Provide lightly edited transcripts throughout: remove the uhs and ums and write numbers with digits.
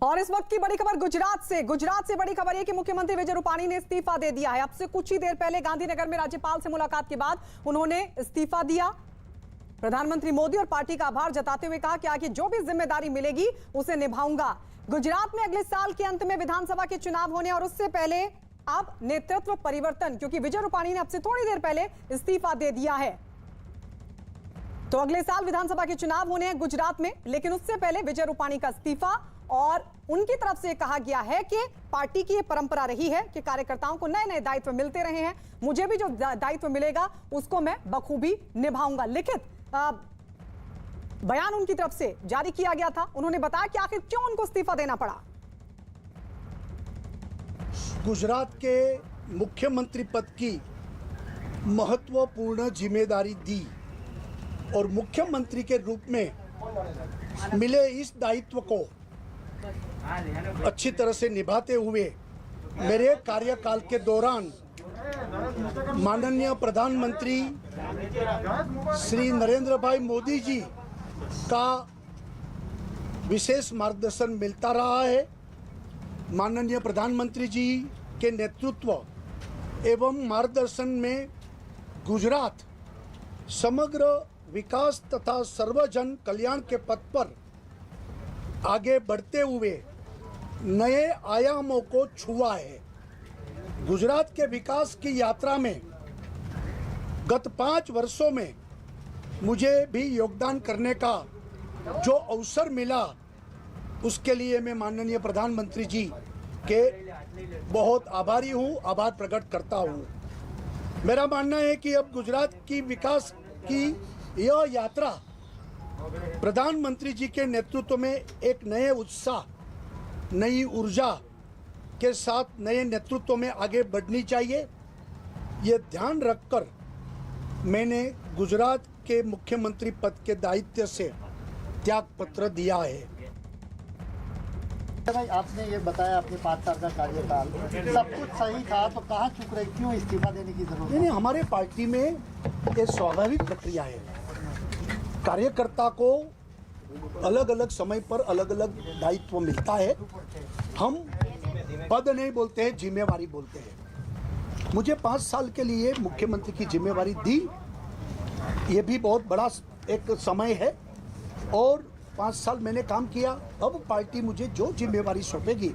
और इस वक्त की बड़ी खबर गुजरात से बड़ी खबर है कि मुख्यमंत्री विजय रूपाणी ने इस्तीफा दे दिया है। अब से कुछ ही देर पहले गांधीनगर में राज्यपाल से मुलाकात के बाद उन्होंने इस्तीफा दिया। प्रधानमंत्री मोदी और पार्टी का आभार जताते हुए कहा कि आगे जो भी जिम्मेदारी मिलेगी उसे निभाऊंगा। गुजरात में अगले साल के अंत में विधानसभा के चुनाव होने और उससे पहले अब नेतृत्व परिवर्तन, क्योंकि विजय रूपाणी ने अब से थोड़ी देर पहले इस्तीफा दे दिया है। तो अगले साल विधानसभा के चुनाव होने हैं गुजरात में, लेकिन उससे पहले विजय रूपाणी का इस्तीफा। और उनकी तरफ से कहा गया है कि पार्टी की ये परंपरा रही है कि कार्यकर्ताओं को नए नए दायित्व मिलते रहे हैं, मुझे भी जो दायित्व मिलेगा उसको मैं बखूबी निभाऊंगा। लिखित बयान उनकी तरफ से जारी किया गया था। उन्होंने बताया कि आखिर क्यों उनको इस्तीफा देना पड़ा। गुजरात के मुख्यमंत्री पद की महत्वपूर्ण जिम्मेदारी दी और मुख्यमंत्री के रूप में मिले इस दायित्व को अच्छी तरह से निभाते हुए मेरे कार्यकाल के दौरान माननीय प्रधानमंत्री श्री नरेंद्र भाई मोदी जी का विशेष मार्गदर्शन मिलता रहा है। माननीय प्रधानमंत्री जी के नेतृत्व एवं मार्गदर्शन में गुजरात समग्र विकास तथा सर्वजन कल्याण के पथ पर आगे बढ़ते हुए नए आयामों को छुआ है। गुजरात के विकास की यात्रा में गत 5 वर्षों में मुझे भी योगदान करने का जो अवसर मिला, उसके लिए मैं माननीय प्रधानमंत्री जी के बहुत आभारी हूँ, आभार प्रकट करता हूँ। मेरा मानना है कि अब गुजरात की विकास की यह यात्रा प्रधानमंत्री जी के नेतृत्व में एक नए उत्साह, नई ऊर्जा के साथ नए नेतृत्व में आगे बढ़नी चाहिए। ये ध्यान रखकर मैंने गुजरात के मुख्यमंत्री पद के दायित्व से त्याग पत्र दिया है। भाई, आपने ये बताया आपके 5 साल का कार्यकाल सब कुछ सही था, तो कहाँ चुक रहे, क्यों इस्तीफा देने की जरूरत? नहीं, हमारे पार्टी में ये स्वाभाविक प्रक्रिया है। कार्यकर्ता को अलग अलग समय पर अलग अलग दायित्व मिलता है। हम पद नहीं बोलते हैं, जिम्मेवारी बोलते हैं। मुझे 5 साल के लिए मुख्यमंत्री की जिम्मेवारी दी, ये भी बहुत बड़ा एक समय है और 5 साल मैंने काम किया। अब पार्टी मुझे जो जिम्मेवारी सौंपेगी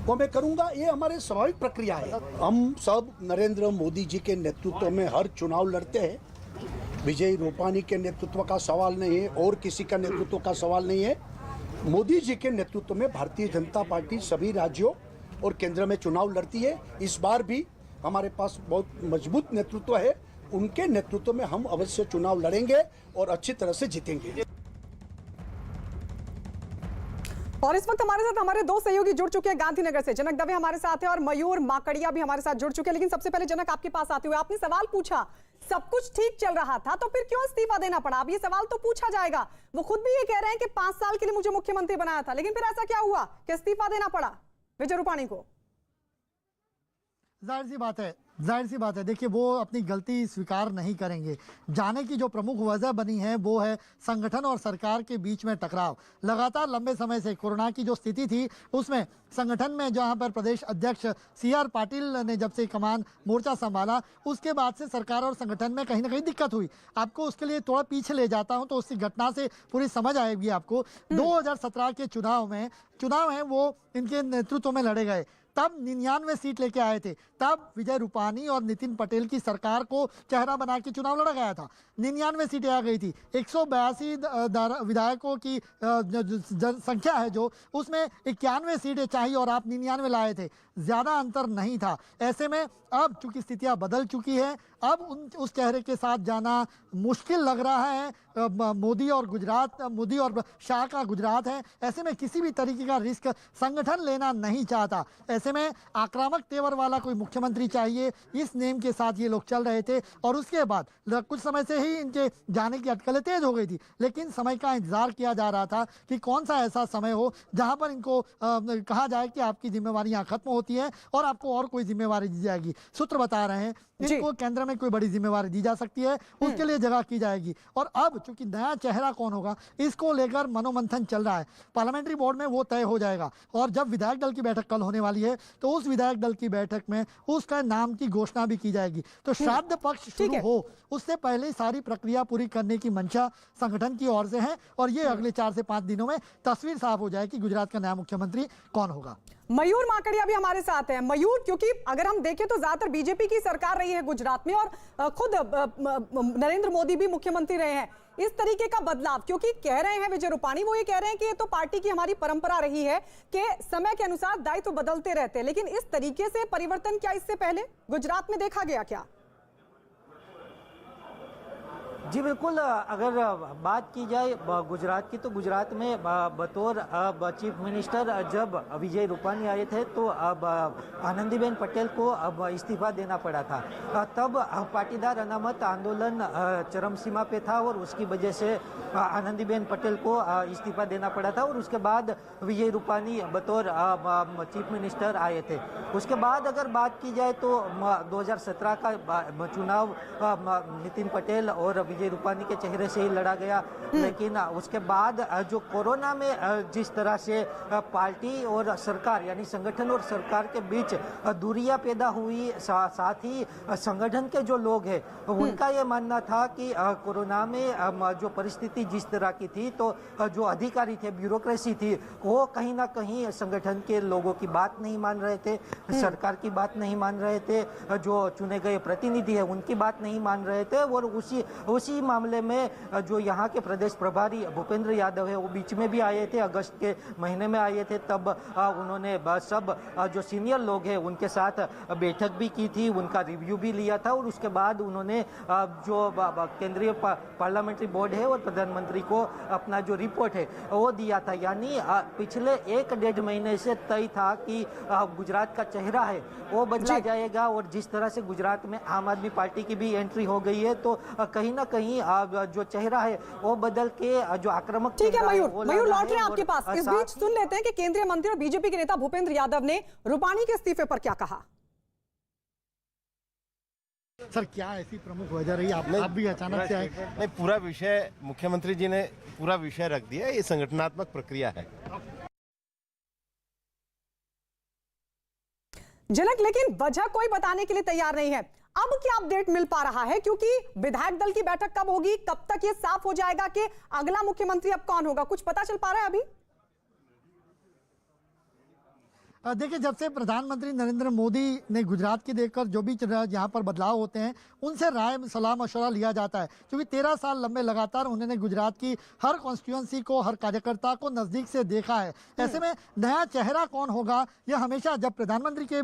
वो मैं करूंगा। ये हमारे स्वाभाविक प्रक्रिया है। हम सब नरेंद्र मोदी जी के नेतृत्व में हर चुनाव लड़ते हैं। विजय रूपाणी के नेतृत्व का सवाल नहीं है और किसी का नेतृत्व का सवाल नहीं है। मोदी जी के नेतृत्व में भारतीय जनता पार्टी सभी राज्यों और केंद्र में चुनाव लड़ती है। इस बार भी हमारे पास बहुत मजबूत नेतृत्व है। उनके नेतृत्व में हम अवश्य चुनाव लड़ेंगे और अच्छी तरह से जीतेंगे। और इस वक्त हमारे साथ हमारे 2 सहयोगी जुड़ चुके हैं गांधीनगर से। जनक दवे हमारे साथ है और मयूर माकड़िया भी हमारे साथ जुड़ चुके हैं। लेकिन सबसे पहले जनक, आपके पास आते हुए आपने सवाल पूछा, सब कुछ ठीक चल रहा था तो फिर क्यों इस्तीफा देना पड़ा? अब ये सवाल तो पूछा जाएगा। वो खुद भी ये कह रहे हैं कि 5 साल के लिए मुझे मुख्यमंत्री बनाया था, लेकिन फिर ऐसा क्या हुआ कि इस्तीफा देना पड़ा विजय रूपाणी को? जाहिर सी बात है। देखिए, वो अपनी गलती स्वीकार नहीं करेंगे। जाने की जो प्रमुख वजह बनी है वो है संगठन और सरकार के बीच में टकराव। लगातार लंबे समय से कोरोना की जो स्थिति थी उसमें संगठन में जहां पर प्रदेश अध्यक्ष CR पाटिल ने जब से कमान मोर्चा संभाला, उसके बाद से सरकार और संगठन में कहीं ना कहीं दिक्कत हुई। आपको उसके लिए थोड़ा पीछे ले जाता हूं तो उसी घटना से पूरी समझ आएगी आपको। 2017 के चुनाव हैं वो इनके नेतृत्व में लड़े गए। तब 99 सीट लेके आए थे। तब विजय रूपाणी और नितिन पटेल की सरकार को चेहरा बना के चुनाव लड़ा गया था। 99 सीटें आ गई थी। 182 विधायकों की संख्या है जो, उसमें 91 सीटें चाहिए और आप 99 लाए थे। ज़्यादा अंतर नहीं था। ऐसे में अब चूंकि स्थितियां बदल चुकी है, अब उस चेहरे के साथ जाना मुश्किल लग रहा है। मोदी और शाह का गुजरात है। ऐसे में किसी भी तरीके का रिस्क संगठन लेना नहीं चाहता। ऐसे में आक्रामक तेवर वाला कोई मुख्यमंत्री चाहिए, इस नेम के साथ ये लोग चल रहे थे। और उसके बाद कुछ समय से ही इनके जाने की अटकलें तेज हो गई थी, लेकिन समय का इंतजार किया जा रहा था कि कौन सा ऐसा समय हो जहां पर इनको कहा जाए कि आपकी जिम्मेवारियां खत्म होती हैं और आपको और कोई जिम्मेवारी दी जाएगी। सूत्र बता रहे हैं इनको केंद्र में कोई बड़ी जिम्मेवारी दी जा सकती है, उसके लिए जगह की जाएगी। और अब चूंकि नया चेहरा कौन होगा इसको लेकर मनोमंथन चल रहा है, पार्लियामेंट्री बोर्ड में वो तय हो जाएगा। और जब विधायक दल की बैठक कल होने वाली है तो उस विधायक दल की बैठक में उसका नाम की घोषणा भी की जाएगी। तो श्राद्ध पक्ष शुरू हो उससे पहले सारी प्रक्रिया पूरी करने की मंशा संगठन की ओर से है और ये अगले 4 से 5 दिनों में तस्वीर साफ हो जाए कि गुजरात का नया मुख्यमंत्री कौन होगा। मयूर माकड़िया भी हमारे साथ हैं। मयूर, क्योंकि अगर हम देखें तो ज्यादातर बीजेपी की सरकार रही है गुजरात में और खुद नरेंद्र मोदी भी मुख्यमंत्री रहे हैं, इस तरीके का बदलाव क्योंकि कह रहे हैं विजय रूपाणी, वो ये कह रहे हैं कि ये तो पार्टी की हमारी परंपरा रही है कि समय के अनुसार दायित्व बदलते रहते हैं, लेकिन इस तरीके से परिवर्तन क्या इससे पहले गुजरात में देखा गया क्या? जी बिल्कुल, अगर बात की जाए गुजरात की तो गुजरात में बतौर चीफ मिनिस्टर जब विजय रूपाणी आए थे तो अब आनंदीबेन पटेल को अब इस्तीफा देना पड़ा था। तब पाटीदार अनामत आंदोलन चरम सीमा पे था और उसकी वजह से आनंदीबेन पटेल को इस्तीफा देना पड़ा था और उसके बाद विजय रूपाणी बतौर चीफ मिनिस्टर आए थे। उसके बाद अगर बात की जाए तो 2017 का चुनाव नितिन पटेल और विजय रूपाणी के चेहरे से ही लड़ा गया, लेकिन उसके बाद जो कोरोना में जिस तरह से पार्टी और सरकार यानी संगठन और सरकार के बीच दूरियां पैदा हुई, साथ ही संगठन के जो लोग हैं उनका ये मानना था कि कोरोना में जो परिस्थिति जिस तरह की थी तो जो अधिकारी थे, ब्यूरोक्रेसी थी, वो कहीं ना कहीं संगठन के लोगों की बात नहीं मान रहे थे, सरकार की बात नहीं मान रहे थे, जो चुने गए प्रतिनिधि है उनकी बात नहीं मान रहे थे। और उसी मामले में जो यहाँ के प्रदेश प्रभारी भूपेंद्र यादव है वो बीच में भी आए थे, अगस्त के महीने में आए थे। तब उन्होंने सब जो सीनियर लोग हैं उनके साथ बैठक भी की थी, उनका रिव्यू भी लिया था और उसके बाद उन्होंने जो केंद्रीय पार्लियामेंट्री बोर्ड है और प्रधानमंत्री को अपना जो रिपोर्ट है वो दिया था। यानी पिछले 1-1.5 महीने से तय था कि गुजरात का चेहरा है वो बदला जाएगा और जिस तरह से गुजरात में आम आदमी पार्टी की भी एंट्री हो गई है तो कहीं ना कहीं जो चेहरा है वो बदल के जो आक्रामक। ठीक है मयूर लौट रहे हैं आपके पास। इस बीच सुन लेते हैं कि केंद्रीय मंत्री और बीजेपी के नेता भूपेंद्र यादव ने रूपाणी के इस्तीफे पर क्या कहा। सर क्या ऐसी प्रमुख वजह रही, आप भी अचानक से आए? नहीं, पूरा विषय मुख्यमंत्री जी ने पूरा विषय रख दिया, ये संगठनात्मक प्रक्रिया है। जनक, लेकिन वजह कोई बताने के लिए तैयार नहीं है। अब क्या अपडेट मिल पा रहा है, क्योंकि विधायक दल की बैठक कब होगी, कब तक ये साफ हो जाएगा कि अगला मुख्यमंत्री अब कौन होगा, कुछ पता चल पा रहा है अभी? देखिए, जब से प्रधानमंत्री नरेंद्र मोदी ने गुजरात की देखकर जो भी यहाँ पर बदलाव होते हैं उनसे राय सलाह मशवरा लिया जाता है, क्योंकि 13 साल लंबे लगातार उन्होंने गुजरात की हर कॉन्स्टिट्यूंसी को, हर कार्यकर्ता को नज़दीक से देखा है। ऐसे में नया चेहरा कौन होगा यह हमेशा जब प्रधानमंत्री के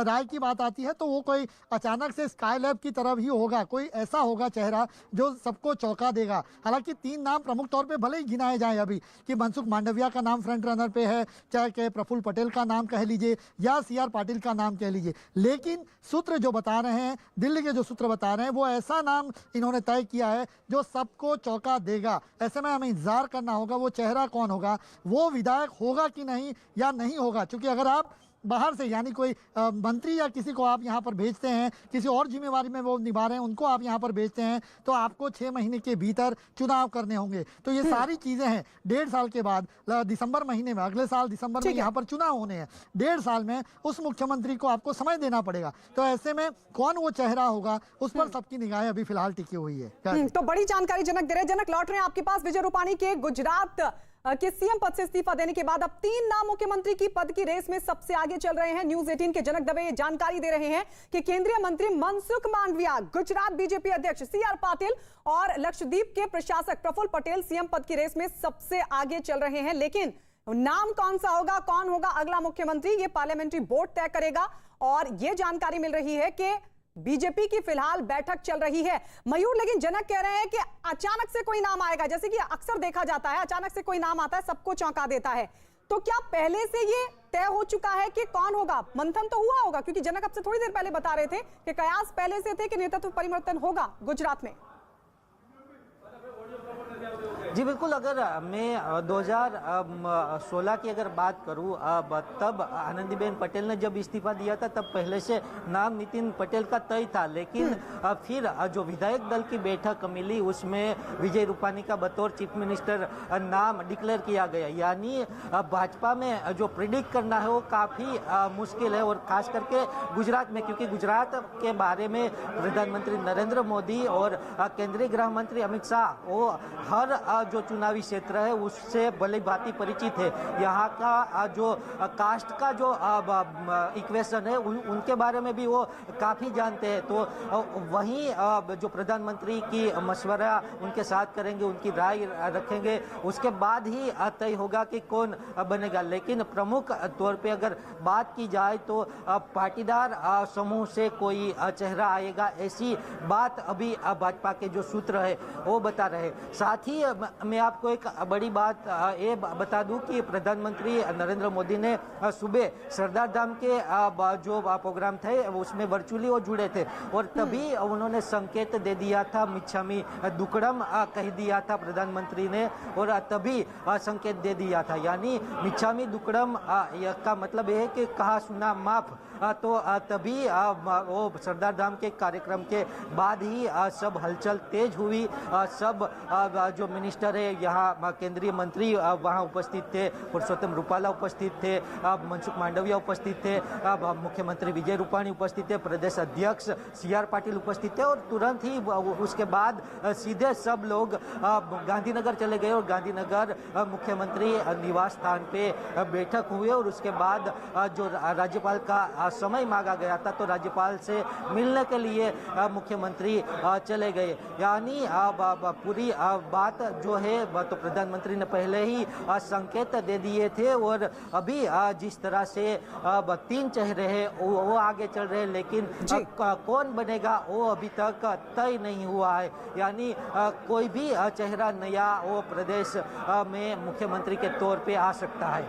राय की बात आती है तो वो कोई अचानक से स्काई लैब की तरफ ही होगा, कोई ऐसा होगा चेहरा जो सबको चौंका देगा। हालांकि 3 नाम प्रमुख तौर पर भले ही गिनाए जाए अभी कि मनसुख मांडविया का नाम फ्रंट रनर पे है, चाहे के प्रफुल्ल पटेल का नाम कह लीजिए या CR पाटिल का नाम कह लीजिए, लेकिन सूत्र जो बता रहे हैं, दिल्ली के जो सूत्र बता रहे हैं, वो ऐसा नाम इन्होंने तय किया है जो सबको चौंका देगा। ऐसे में हमें इंतजार करना होगा वो चेहरा कौन होगा, वो विधायक होगा कि नहीं या नहीं होगा। क्योंकि अगर आप बाहर से यानी कोई मंत्री या किसी को आप यहाँ पर भेजते हैं, किसी और जिम्मेवारी में वो निभा रहे हैं, उनको आप यहाँ पर भेजते हैं तो आपको 6 महीने के भीतर चुनाव करने होंगे। तो ये सारी चीजें हैं। 1.5 साल के बाद दिसंबर महीने में, अगले साल दिसंबर में यहाँ पर चुनाव होने हैं। 1.5 साल में उस मुख्यमंत्री को आपको समय देना पड़ेगा। तो ऐसे में कौन वो चेहरा होगा उस पर सबकी निगाहें अभी फिलहाल टिकी हुई है। तो बड़ी जानकारी जनक दे रहे। जनक, लौट रहे हैं आपके पास। विजय रूपाणी के गुजरात के सीएम पद से इस्तीफा देने के बाद अब 3 नाम मुख्यमंत्री की पद की रेस में सबसे आगे चल रहे हैं। न्यूज़ 18 के जनक दवे ये जानकारी दे रहे हैं कि केंद्रीय मंत्री मनसुख मांडविया, गुजरात बीजेपी अध्यक्ष CR पाटिल और लक्षद्वीप के प्रशासक प्रफुल्ल पटेल सीएम पद की रेस में सबसे आगे चल रहे हैं। लेकिन नाम कौन सा होगा, कौन होगा अगला मुख्यमंत्री, ये पार्लियामेंट्री बोर्ड तय करेगा। और यह जानकारी मिल रही है कि बीजेपी की फिलहाल बैठक चल रही है। मयूर, लेकिन जनक कह रहे हैं कि अचानक से कोई नाम आएगा, जैसे कि अक्सर देखा जाता है, अचानक से कोई नाम आता है, सबको चौंका देता है। तो क्या पहले से ये तय हो चुका है कि कौन होगा? मंथन तो हुआ होगा, क्योंकि जनक आपसे थोड़ी देर पहले बता रहे थे कि कयास पहले से थे कि नेतृत्व परिवर्तन होगा गुजरात में। जी बिल्कुल, अगर मैं 2016 की अगर बात करूं, तब आनंदीबेन पटेल ने जब इस्तीफा दिया था तब पहले से नाम नितिन पटेल का तय था, लेकिन फिर जो विधायक दल की बैठक मिली उसमें विजय रूपानी का बतौर चीफ मिनिस्टर नाम डिक्लेयर किया गया। यानी भाजपा में जो प्रिडिक्ट करना है वो काफ़ी मुश्किल है, और खास करके गुजरात में, क्योंकि गुजरात के बारे में प्रधानमंत्री नरेंद्र मोदी और केंद्रीय गृह मंत्री अमित शाह वो हर जो चुनावी क्षेत्र है उससे भली भांति परिचित है। यहाँ का जो कास्ट का जो इक्वेशन है उनके बारे में भी वो काफ़ी जानते हैं। तो वहीं जो प्रधानमंत्री की मशवरा उनके साथ करेंगे, उनकी राय रखेंगे, उसके बाद ही तय होगा कि कौन बनेगा। लेकिन प्रमुख तौर पे अगर बात की जाए तो पाटीदार समूह से कोई चेहरा आएगा, ऐसी बात अभी भाजपा के जो सूत्र है वो बता रहे। साथ ही मैं आपको एक बड़ी बात ये बता दूं कि प्रधानमंत्री नरेंद्र मोदी ने सुबह सरदार धाम के जो प्रोग्राम थे उसमें वर्चुअली वो जुड़े थे, और तभी उन्होंने संकेत दे दिया था, मिच्छामी दुक्कड़म कह दिया था प्रधानमंत्री ने, और तभी संकेत दे दिया था। यानी मिच्छामी दुक्कड़म का मतलब है कि कहा सुना माफ। तो तभी वो सरदार धाम के कार्यक्रम के बाद ही सब हलचल तेज हुई। सब जो मिनिस्टर है यहाँ केंद्रीय मंत्री वहाँ उपस्थित थे, पुरुषोत्तम रूपाला उपस्थित थे, मनसुख मांडविया उपस्थित थे, मुख्यमंत्री विजय रूपाणी उपस्थित थे, प्रदेश अध्यक्ष CR पाटिल उपस्थित थे, और तुरंत ही उसके बाद सीधे सब लोग गांधीनगर चले गए और गांधीनगर मुख्यमंत्री निवास स्थान पे बैठक हुए। और उसके बाद जो राज्यपाल का समय मांगा गया था तो राज्यपाल से मिलने के लिए मुख्यमंत्री चले गए। यानी पूरी बात जो है तो प्रधानमंत्री ने पहले ही संकेत दे दिए थे, और अभी जिस तरह से 3 चेहरे हैं वो आगे चल रहे हैं, लेकिन कौन बनेगा वो अभी तक तय नहीं हुआ है। यानी कोई भी चेहरा नया वो प्रदेश में मुख्यमंत्री के तौर पे आ सकता है।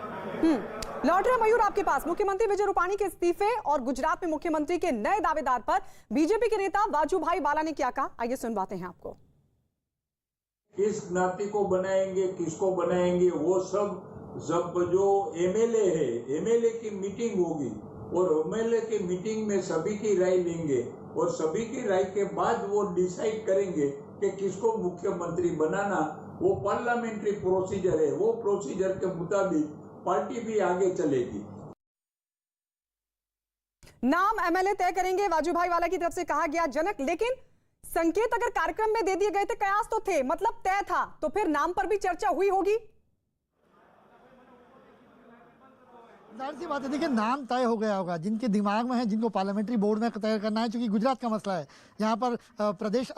लौट रहे मयूर आपके पास, मुख्यमंत्री विजय रूपाणी के इस्तीफे और गुजरात में मुख्यमंत्री के नए दावेदार पर बीजेपी के नेता वाजूभाई वाला ने क्या कहा, आइए सुनवाते हैं आपको। किस ज्ञाति को बनाएंगे, किसको बनाएंगे, वो सब जब जो एमएलए है, एमएलए की मीटिंग होगी और एमएलए की मीटिंग में सभी की राय लेंगे, और सभी की राय के बाद वो डिसाइड करेंगे कि किसको मुख्यमंत्री बनाना। वो पार्लियामेंट्री प्रोसीजर है, वो प्रोसीजर के मुताबिक पार्टी भी आगे चलेगी। नाम एमएलए तय करेंगे, वाजूभाई वाला की तरफ से कहा गया जनक। लेकिन संकेत अगर कार्यक्रम में दे दिए गए थे, कयास तो थे, मतलब तय था, तो फिर नाम पर भी चर्चा हुई होगी। जाहिर सी बात है, देखिए नाम तय हो गया होगा जिनके दिमाग में है, जिनको पार्लियामेंट्री बोर्ड में तय करना है, क्योंकि गुजरात का मसला है। यहाँ पर प्रदेश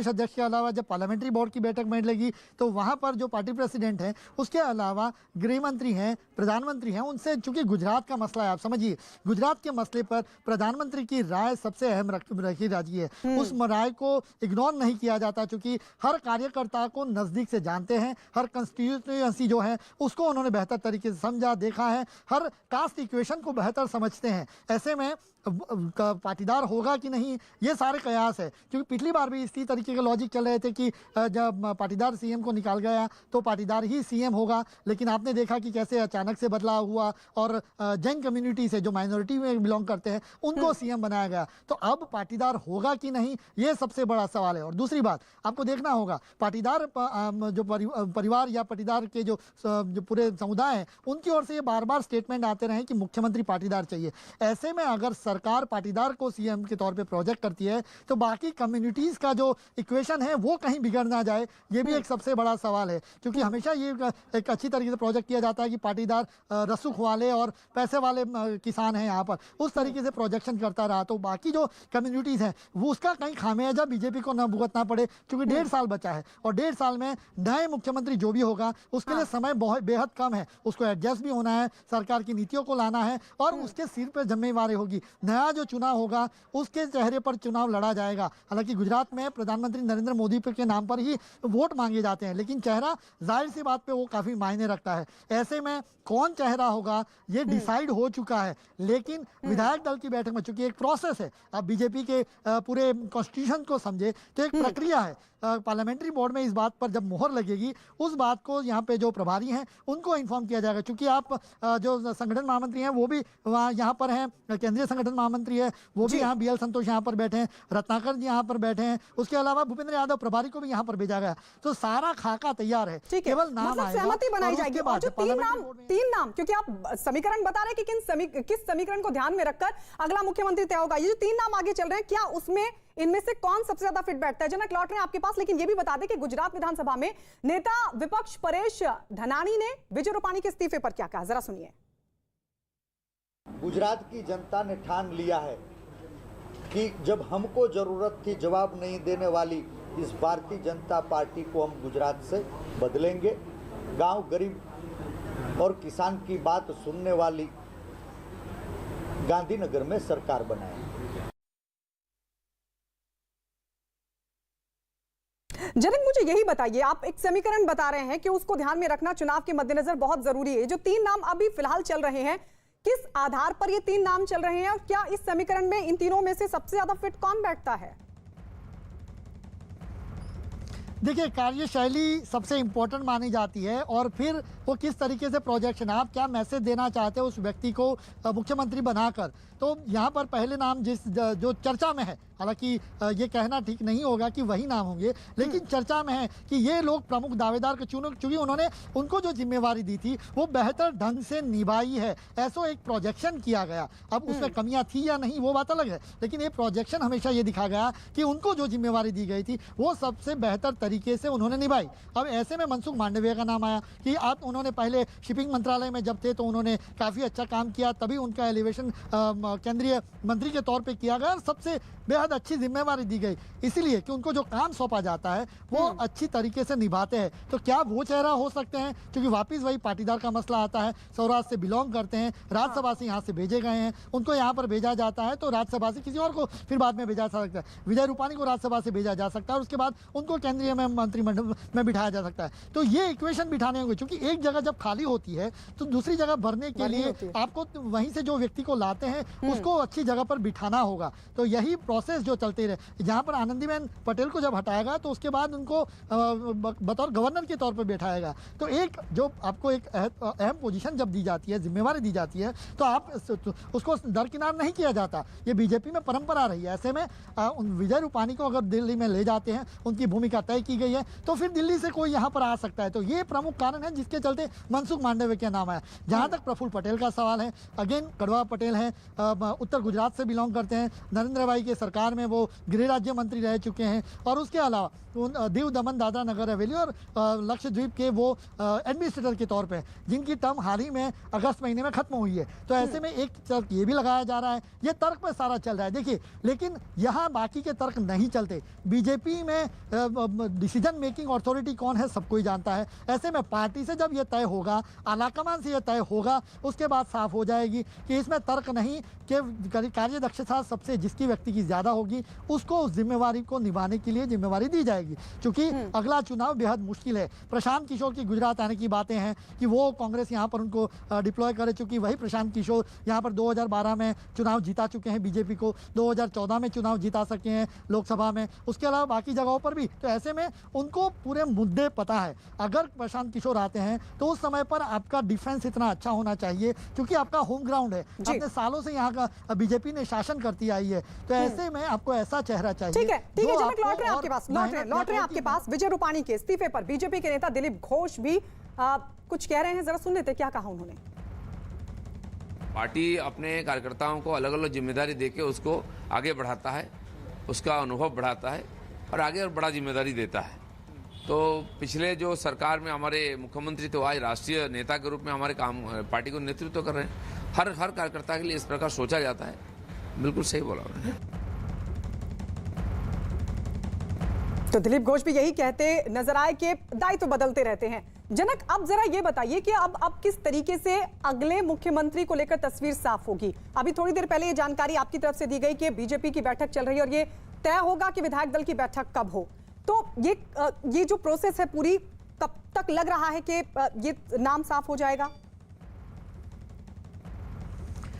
अध्यक्ष के अलावा जब पार्लियामेंट्री बोर्ड की बैठक बैठेगी तो वहाँ पर जो पार्टी प्रेसिडेंट हैं, उसके अलावा गृह मंत्री हैं, प्रधानमंत्री हैं, उनसे चूंकि गुजरात का मसला है, आप समझिए गुजरात के मसले पर प्रधानमंत्री की राय सबसे अहम रखी जाती है। उस राय को इग्नोर नहीं किया जाता, चूंकि हर कार्यकर्ता को नज़दीक से जानते हैं, हर कंस्टिट्यूएंसी जो है उसको उन्होंने बेहतर तरीके से समझा, देखा है, हर कास्ट इक्वेशन को बेहतर समझते हैं। ऐसे में पाटीदार होगा कि नहीं, ये सारे कयास है। क्योंकि पिछली बार भी इसी तरीके के लॉजिक चल रहे थे कि जब पाटीदार सीएम को निकाल गया तो पाटीदार ही सीएम होगा, लेकिन आपने देखा कि कैसे अचानक से बदलाव हुआ और जैन कम्युनिटी से जो माइनॉरिटी में बिलोंग करते हैं उनको सीएम बनाया गया। तो अब पाटीदार होगा कि नहीं, ये सबसे बड़ा सवाल है। और दूसरी बात आपको देखना होगा, पाटीदार जो परिवार या पाटीदार के जो पूरे समुदाय हैं उनकी ओर से ये बार बार स्टेटमेंट आते रहे कि मुख्यमंत्री पाटीदार चाहिए। ऐसे में अगर सरकार पाटीदार को सीएम के तौर पे प्रोजेक्ट करती है तो बाकी कम्युनिटीज का जो इक्वेशन है वो कहीं बिगड़ ना जाए, ये भी एक सबसे बड़ा सवाल है। क्योंकि हमेशा ये एक अच्छी तरीके से प्रोजेक्ट किया जाता है कि पाटीदार रसूख वाले और पैसे वाले किसान हैं, यहाँ पर उस तरीके से प्रोजेक्शन करता रहा, तो बाकी जो कम्युनिटीज हैं वो उसका कहीं खामियाजा बीजेपी को न भुगतना पड़े। क्योंकि 1.5 साल बचा है और 1.5 साल में नए मुख्यमंत्री जो भी होगा उसके लिए समय बहुत बेहद कम है, उसको एडजस्ट भी होना है, सरकार की नीतियों को लाना है और उसके सिर पर जिम्मेवारी होगी। नया जो चुनाव होगा उसके चेहरे पर चुनाव लड़ा जाएगा। हालांकि गुजरात में प्रधानमंत्री नरेंद्र मोदी के नाम पर ही वोट मांगे जाते हैं, लेकिन चेहरा जाहिर सी बात पे वो काफी मायने रखता है। ऐसे में कौन चेहरा होगा ये डिसाइड हो चुका है, लेकिन विधायक दल की बैठक में चूंकि एक प्रोसेस है, अब बीजेपी के पूरे कॉन्स्टिट्यूशन को समझे तो एक प्रक्रिया है। पार्लियामेंट्री बोर्ड में इस बात पर जब मोहर लगेगी उस बात को यहाँ पे जो प्रभारी हैं उनको इन्फॉर्म किया जाएगा। क्योंकि आप जो संगठन महामंत्री हैं वो भी वहाँ यहाँ पर हैं, केंद्रीय संगठन महामंत्री है वो भी यहाँ BL संतोष यहाँ पर बैठे हैं, रत्नाकर जी यहाँ पर बैठे हैं, उसके अलावा भूपेंद्र यादव प्रभारी को भी यहाँ पर भेजा गया। तो सारा खाका तैयार है, केवल नाम मतलब सहमति बनाई जाएगी। और जो तीन नाम क्योंकि आप समीकरण बता रहे हैं कि किस समीकरण को ध्यान में रखकर अगला मुख्यमंत्री तय होगा, ये जो 3 नाम आगे चल रहे हैं क्या उसमें इनमें से कौन सबसे ज्यादा फिट बैठता है? जनक लौट रहे हैं आपके पास, लेकिन ये भी बता दें कि गुजरात विधानसभा में नेता विपक्ष परेश धनानी ने विजय रूपाणी के इस्तीफे पर क्या कहा, जरा सुनिए। गुजरात की जनता ने ठान लिया है कि जब हमको जरूरत थी जवाब नहीं देने वाली इस भारतीय जनता पार्टी को हम गुजरात से बदलेंगे। गांव गरीब और किसान की बात सुनने वाली गांधीनगर में सरकार बनाएंगे। जनक मुझे यही बताइए, आप एक समीकरण बता रहे हैं कि उसको ध्यान में रखना चुनाव के मद्देनजर बहुत जरूरी है। जो 3 नाम अभी फिलहाल चल रहे हैं, किस आधार पर ये 3 नाम चल रहे हैं और क्या इस समीकरण में इन तीनों में से सबसे ज्यादा फिट कौन बैठता है? देखिए, कार्यशैली सबसे इंपॉर्टेंट मानी जाती है और फिर वो किस तरीके से प्रोजेक्शन, आप क्या मैसेज देना चाहते हो उस व्यक्ति को मुख्यमंत्री बनाकर। तो यहाँ पर पहले नाम जो चर्चा में है, हालांकि ये कहना ठीक नहीं होगा कि वही नाम होंगे, लेकिन चर्चा में है कि ये लोग प्रमुख दावेदार के चूंकि उन्होंने उनको जो जिम्मेवारी दी थी वो बेहतर ढंग से निभाई है, ऐसा एक प्रोजेक्शन किया गया। अब उसमें कमियां थी या नहीं वो बात अलग है, लेकिन ये प्रोजेक्शन हमेशा ये दिखा गया कि उनको जो जिम्मेवारी दी गई थी वो सबसे बेहतर तरीके से उन्होंने निभाई। अब ऐसे में मनसुख मांडविया का नाम आया कि उन्होंने पहले शिपिंग मंत्रालय में जब थे तो उन्होंने काफ़ी अच्छा काम किया, तभी उनका एलिवेशन केंद्रीय मंत्री के तौर पे किया गया और सबसे बेहद अच्छी जिम्मेवारी दी गई, इसलिए कि उनको जो काम सौंपा जाता है वो अच्छी तरीके से निभाते हैं। तो क्या वो चेहरा हो सकते हैं? क्योंकि वापस वही पाटीदार का मसला आता है, सौराष्ट्र से बिलोंग करते हैं, राज्यसभा से यहाँ से भेजे गए हैं, उनको यहाँ पर भेजा जाता है तो राज्यसभा से किसी और को फिर बाद में भेजा जा सकता है। विजय रूपाणी को राज्यसभा से भेजा जा सकता है और उसके बाद उनको केंद्रीय मंत्रिमंडल में बिठाया जा सकता है। तो ये इक्वेशन बिठाने होंगे, क्योंकि एक जगह जब खाली होती है तो दूसरी जगह भरने के लिए आपको वहीं से जो व्यक्ति को लाते हैं उसको अच्छी जगह पर बिठाना होगा। तो यही प्रोसेस जो चलते रहे, जहाँ पर आनंदीबेन पटेल को जब हटाएगा तो उसके बाद उनको बतौर गवर्नर के तौर पर बैठाएगा। तो एक जो आपको एक अहम पोजीशन जब दी जाती है, जिम्मेवारी दी जाती है, तो आप उसको दरकिनार नहीं किया जाता। ये बीजेपी में परंपरा रही है। ऐसे में विजय रूपाणी को अगर दिल्ली में ले जाते हैं, उनकी भूमिका तय की गई है, तो फिर दिल्ली से कोई यहाँ पर आ सकता है। तो ये प्रमुख कारण है जिसके चलते मनसुख मांडविया का नाम आया। जहाँ तक प्रफुल्ल पटेल का सवाल है, अगेन कड़वा पटेल हैं, उत्तर गुजरात से बिलोंग करते हैं, नरेंद्र भाई के सरकार में वो गृह राज्य मंत्री रह चुके हैं और उसके अलावा दीव दमन दादरा नगर हवेली और लक्षद्वीप के वो एडमिनिस्ट्रेटर के तौर पे, जिनकी टर्म हाल ही में अगस्त महीने में खत्म हुई है। तो ऐसे में एक तर्क ये भी लगाया जा रहा है, ये तर्क पे सारा चल रहा है। देखिए, लेकिन यहाँ बाकी के तर्क नहीं चलते। बीजेपी में डिसीजन मेकिंग अथॉरिटी कौन है सबको ही जानता है। ऐसे में पार्टी से जब ये तय होगा, आलाकमान से ये तय होगा, उसके बाद साफ हो जाएगी कि इसमें तर्क नहीं कि कार्यदक्षता सबसे जिसकी व्यक्ति की ज़्यादा होगी उसको उस जिम्मेवारी को निभाने के लिए जिम्मेवारी दी जाएगी। क्योंकि अगला चुनाव बेहद मुश्किल है। प्रशांत किशोर की गुजरात आने की बातें हैं कि वो कांग्रेस यहाँ पर उनको डिप्लॉय कर चुकी। वही प्रशांत किशोर यहाँ पर 2012 में चुनाव जीता चुके हैं बीजेपी को, 2014 में चुनाव जीता सके हैं लोकसभा में, उसके अलावा बाकी जगहों पर भी। तो ऐसे में उनको पूरे मुद्दे पता है। अगर प्रशांत किशोर आते हैं तो उस समय पर आपका डिफेंस इतना अच्छा होना चाहिए, क्योंकि आपका होम ग्राउंड है, अपने सालों से यहाँ का बीजेपी ने शासन करती आई है। तो ऐसे में आपको ऐसा चेहरा चाहिए। ठीक है, जनक लौट रहे हैं आपके पास, लौट रहे हैं आपके पास। विजय रूपाणी के इस्तीफे पर बीजेपी के नेता दिलीप घोष भी कुछ कह रहे हैं, जरा सुन लेते क्या कहा उन्होंने। पार्टी अपने कार्यकर्ताओं को अलग अलग जिम्मेदारी देके उसको आगे बढ़ाता है, उसका अनुभव बढ़ाता है और आगे और बड़ा जिम्मेदारी देता है। तो पिछले जो सरकार में हमारे मुख्यमंत्री तो आज राष्ट्रीय नेता के रूप में हमारे काम पार्टी को नेतृत्व कर रहे हैं। हर कार्यकर्ता के लिए इस प्रकार सोचा जाता है। बिल्कुल सही बोला उन्होंने। तो दिलीप घोष भी यही कहते नजर आए कि दायित्व बदलते रहते हैं। जनक, अब जरा ये बताइए कि अब किस तरीके से अगले मुख्यमंत्री को लेकर तस्वीर साफ होगी। अभी थोड़ी देर पहले ये जानकारी आपकी तरफ से दी गई कि बीजेपी की बैठक चल रही है और ये तय होगा कि विधायक दल की बैठक कब हो। तो ये जो प्रोसेस है पूरी, कब तक लग रहा है कि ये नाम साफ हो जाएगा?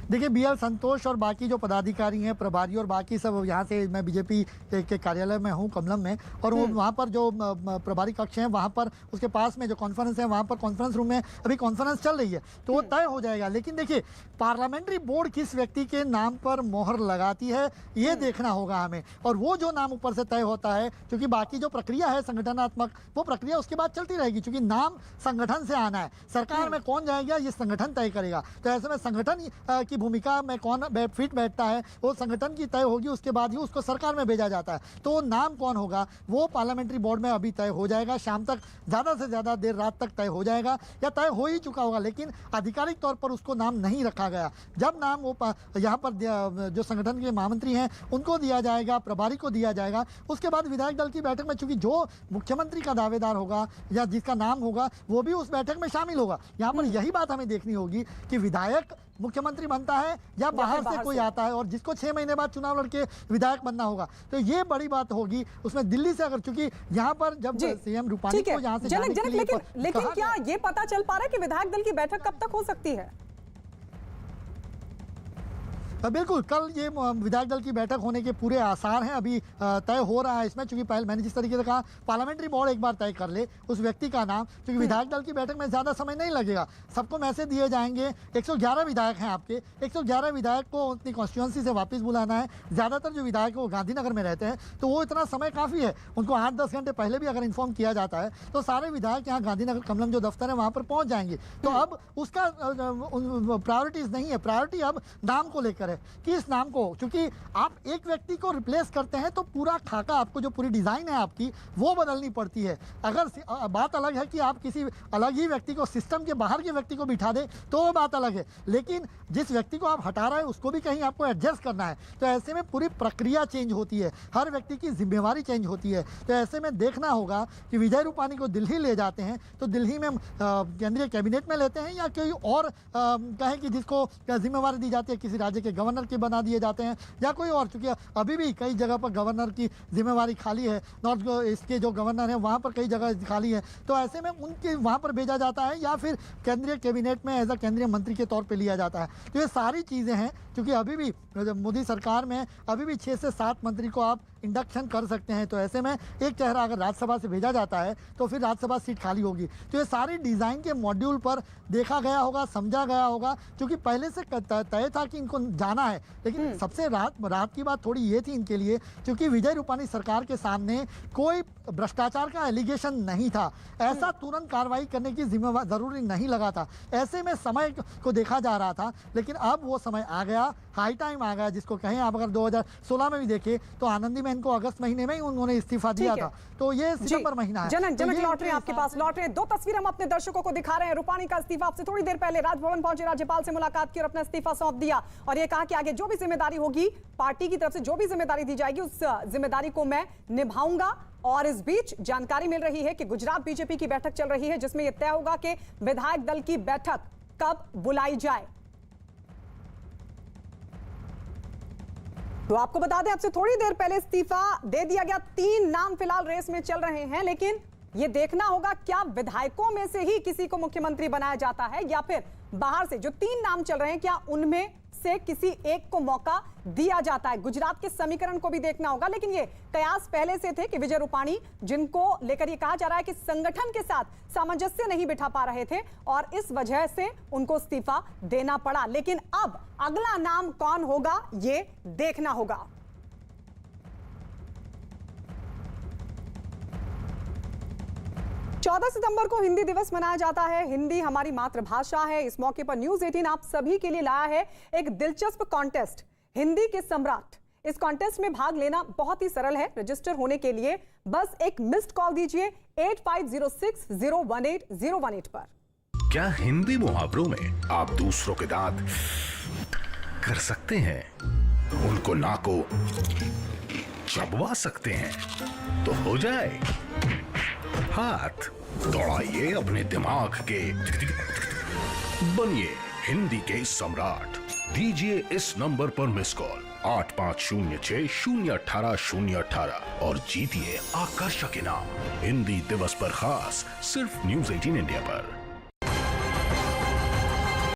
देखिए, BL संतोष और बाकी जो पदाधिकारी हैं, प्रभारी और बाकी सब, यहाँ से मैं बीजेपी के कार्यालय में हूँ कमलम में, और वो वहाँ पर जो प्रभारी कक्ष हैं वहाँ पर उसके पास में जो कॉन्फ्रेंस है वहाँ पर कॉन्फ्रेंस रूम में अभी कॉन्फ्रेंस चल रही है, तो वो तय हो जाएगा। लेकिन देखिए, पार्लियामेंट्री बोर्ड किस व्यक्ति के नाम पर मोहर लगाती है ये देखना होगा हमें, और वो जो नाम ऊपर से तय होता है, क्योंकि बाकी जो प्रक्रिया है संगठनात्मक, वो प्रक्रिया उसके बाद चलती रहेगी, क्योंकि नाम संगठन से आना है, सरकार में कौन जाएगा ये संगठन तय करेगा। तो ऐसे में संगठन की भूमिका में कौन फिट बैठता है वो संगठन की तय होगी, उसके बाद ही उसको सरकार में भेजा जाता है। तो नाम कौन होगा वो पार्लियामेंट्री बोर्ड में अभी तय हो जाएगा, शाम तक, ज़्यादा से ज़्यादा देर रात तक तय हो जाएगा, या तय हो ही चुका होगा, लेकिन आधिकारिक तौर पर उसको नाम नहीं रखा गया। जब नाम वो यहाँ पर जो संगठन के महामंत्री हैं उनको दिया जाएगा, प्रभारी को दिया जाएगा, उसके बाद विधायक दल की बैठक में, चूंकि जो मुख्यमंत्री का दावेदार होगा या जिसका नाम होगा वो भी उस बैठक में शामिल होगा। यहाँ पर यही बात हमें देखनी होगी कि विधायक मुख्यमंत्री बनता है या बाहर से कोई आता है, और जिसको 6 महीने बाद चुनाव लड़के विधायक बनना होगा। तो ये बड़ी बात होगी उसमें दिल्ली से, अगर चूंकि यहाँ पर जब सीएम रूपानी को यहाँ से जाने के लिए लेकिन क्या ये पता चल पा रहा है कि विधायक दल की बैठक कब तक हो सकती है? बिल्कुल, कल ये विधायक दल की बैठक होने के पूरे आसार हैं। अभी तय हो रहा है इसमें, चूंकि पहले मैंने जिस तरीके से कहा पार्लियामेंट्री बोर्ड एक बार तय कर ले उस व्यक्ति का नाम, क्योंकि विधायक दल की बैठक में ज़्यादा समय नहीं लगेगा, सबको मैसेज दिए जाएंगे। 111 विधायक हैं आपके, 111 विधायक को अपनी कॉन्स्टिट्यूंसी से वापस बुलाना है। ज़्यादातर जो विधायक वो गांधीनगर में रहते हैं, तो वो इतना समय काफ़ी है, उनको 8-10 घंटे पहले भी अगर इन्फॉर्म किया जाता है तो सारे विधायक यहाँ गांधीनगर कमलम जो दफ्तर है वहाँ पर पहुँच जाएंगे। तो अब उसका प्रायोरिटीज़ नहीं है, प्रायोरिटी अब नाम को लेकर है कि इस नाम को, क्योंकि आप एक व्यक्ति को रिप्लेस करते हैं तो पूरा खाका, आपको जो पूरी डिजाइन है आपकी वो बदलनी पड़ती है। अगर बात अलग है कि आप किसी अलग ही व्यक्ति को, सिस्टम के बाहर के व्यक्ति को बिठा दे तो वो बात अलग है, लेकिन जिस व्यक्ति को आप हटा रहे हैं उसको भी कहीं आपको एडजस्ट करना है। तो ऐसे में पूरी प्रक्रिया चेंज होती है, हर व्यक्ति की जिम्मेवारी चेंज होती है। तो ऐसे में देखना होगा कि विजय रूपानी को दिल्ली ले जाते हैं तो दिल्ली में केंद्रीय कैबिनेट में लेते हैं, या कोई और कहें कि जिसको जिम्मेवारी दी जाती है किसी राज्य के गवर्नर की बना दिए जाते हैं, या कोई और, चूंकि अभी भी कई जगह पर गवर्नर की जिम्मेवारी खाली है, नॉर्थ ईस्ट के जो गवर्नर हैं वहाँ पर कई जगह खाली है। तो ऐसे में उनके वहाँ पर भेजा जाता है, या फिर केंद्रीय कैबिनेट में एज अ केंद्रीय मंत्री के तौर पे लिया जाता है। तो ये सारी चीज़ें हैं, क्योंकि अभी भी मोदी सरकार में अभी भी 6 से 7 मंत्री को आप इंडक्शन कर सकते हैं। तो ऐसे में एक चेहरा अगर राज्यसभा से भेजा जाता है तो फिर राज्यसभा सीट खाली होगी। तो ये सारी डिज़ाइन के मॉड्यूल पर देखा गया होगा, समझा गया होगा, क्योंकि पहले से तय था कि इनको जाना है। लेकिन सबसे राहत की बात थोड़ी ये थी इनके लिए, क्योंकि विजय रूपानी सरकार के सामने कोई भ्रष्टाचार का एलिगेशन नहीं था, ऐसा तुरंत कार्रवाई करने की जिम्मेवारी जरूरी नहीं लगा था। ऐसे में समय को देखा जा रहा था, लेकिन अब वो समय आ गया, हाई टाइम आ गया जिसको कहें। आप अगर 2016 में भी देखें तो आनंदीबेन को अगस्त महीने में ही उन्होंने इस्तीफा दिया था, तो ये सितंबर महीना है। जनक लौट रहे हैं आपके पास, लौट रहे हैं। 2 तस्वीर हम अपने दर्शकों को दिखा रहे हैं। रूपानी का इस्तीफा, आपसे थोड़ी देर पहले राजभवन पहुंचे, राज्यपाल से मुलाकात की और अपना इस्तीफा सौंप दिया, और ये कहा कि आगे जो भी जिम्मेदारी होगी पार्टी की तरफ से, जो भी जिम्मेदारी दी जाएगी उस जिम्मेदारी को मैं निभाऊंगा। और इस बीच जानकारी मिल रही है कि गुजरात बीजेपी की बैठक चल रही है, जिसमें यह तय होगा कि विधायक दल की बैठक कब बुलाई जाए। तो आपको बता दें, आपसे थोड़ी देर पहले इस्तीफा दे दिया गया। 3 नाम फिलहाल रेस में चल रहे हैं, लेकिन यह देखना होगा क्या विधायकों में से ही किसी को मुख्यमंत्री बनाया जाता है, या फिर बाहर से जो 3 नाम चल रहे हैं क्या उनमें से किसी एक को मौका दिया जाता है। गुजरात के समीकरण को भी देखना होगा, लेकिन ये कयास पहले से थे कि विजय रूपानी, जिनको लेकर ये कहा जा रहा है कि संगठन के साथ सामंजस्य नहीं बिठा पा रहे थे और इस वजह से उनको इस्तीफा देना पड़ा। लेकिन अब अगला नाम कौन होगा ये देखना होगा। चौदह सितंबर को हिंदी दिवस मनाया जाता है। हिंदी हमारी मातृभाषा है। इस मौके पर न्यूज़ 18 आप सभी के लिए लाया है एक दिलचस्प कॉन्टेस्ट, हिंदी के सम्राट। इस कॉन्टेस्ट में भाग लेना बहुत ही सरल है। रजिस्टर होने के लिए बस एक मिस्ड कॉल दीजिए 8506018018 पर। क्या हिंदी मुहावरों में आप दूसरों के दांत कर सकते हैं, उनको नाको चबवा सकते हैं, तो हो जाए हाथ दौड़ाइए अपने दिमाग के, बनिए हिंदी के सम्राट। दीजिए इस नंबर पर मिस कॉल 8506-018-018 और जीतिए आकर्षक इनाम। हिंदी दिवस पर खास सिर्फ न्यूज़ 18 इंडिया पर।